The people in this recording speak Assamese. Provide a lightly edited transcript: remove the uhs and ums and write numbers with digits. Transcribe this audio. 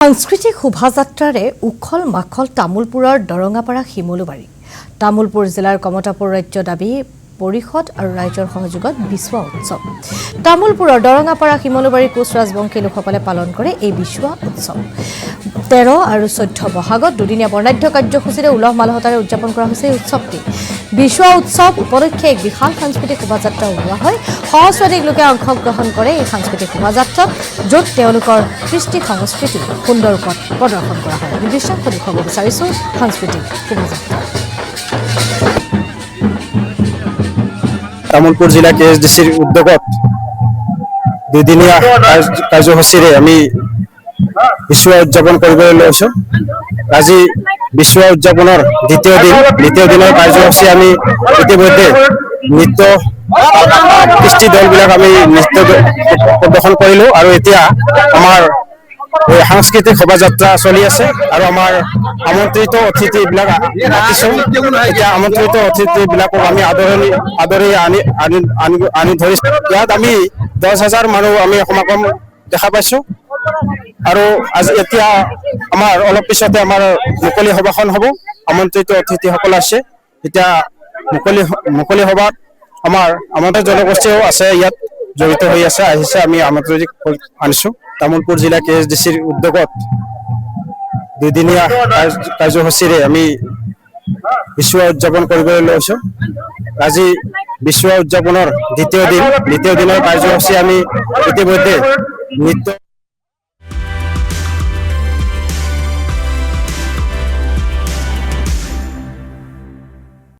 সাংস্কৃতিক শোভাযাত্ৰাৰে উখল মাখল তামোলপুৰৰ দৰঙাপাৰা শিমলুবাৰী তামোলপুৰ জিলাৰ কমতাপুৰ ৰাজ্য দাবী পৰিষদ আৰু ৰাইজৰ সহযোগত বিশ্বৱা উৎসৱ তামোলপুৰৰ দৰঙাপাৰা শিমলুবাৰী কোচ ৰাজবংশী লোকসকলে পালন কৰে এই বিশ্বৱা উৎসৱ 13 আৰু 14 বহাগত দুদিনীয়া বৰ্ণাঢ্য কাৰ্যসূচীৰে উলহ মালহতাৰে উদযাপন কৰা হৈছে এই উৎসৱটি বিশ্বৱা উৎসৱ উপলক্ষে এক বিশাল সাংস্কৃতিক শোভাযাত্ৰা ওলোৱা হয় সহস্ৰাধিক লোকে অংশগ্ৰহণ কৰে এই সাংস্কৃতিক শোভাযাত্ৰাত য'ত তেওঁলোকৰ কৃষ্টি সংস্কৃতি সুন্দৰ ৰূপত প্ৰদৰ্শন কৰা হয় বিশেষকৈ দেখুৱাব বিচাৰিছো সাংস্কৃতিক শোভাযাত্ৰা তামোলপুৰ জিলা কেএছডিচিৰ উদ্যোগত দুদিনীয়া কাৰ্যসূচীৰে আমি বিশ্বৱা উদযাপন কৰিবলৈ লৈছো আজি বিশ্বৱা উদযাপনৰ দ্বিতীয় দিনৰ কাৰ্যসূচী আমি ইতিমধ্যে নৃত্য কৃষ্টি দলবিলাক আমি নৃত্য প্ৰদৰ্শন কৰিলো আৰু এতিয়া আমাৰ সাংস্কৃতিক শোভাযাত্ৰা চলি আছে আৰু আমাৰ আমন্ত্ৰিত অতিথিবিলাক মাতিছো এতিয়া আমন্ত্ৰিত অতিথিবিলাকক আমি আদৰি আনি ধৰিছো ইয়াত আমি 10,000 মানুহ আমি সমাগম দেখা পাইছো আৰু আজি এতিয়া আমাৰ অলপ পিছতে আমাৰ মুকলি সভাখন হ'ব আমন্ত্ৰিত অতিথিসকল আছে এতিয়া মুকলি সভাত আমাৰ আমন্ত্ৰিত জনগোষ্ঠীও আছে ইয়াত জড়িত হৈ আছে আহিছে আমি আমন্ত্ৰিত আনিছো তামোলপুৰ জিলা কেএছডিচিৰ উদ্যোগত দুদিনীয়া কাৰ্যসূচীৰে আমি বিশ্বৱা উদযাপন কৰিবলৈ লৈছো আজি বিশ্বৱা উদযাপনৰ দ্বিতীয় দিনৰ কাৰ্যসূচী আমি ইতিমধ্যে নৃত্য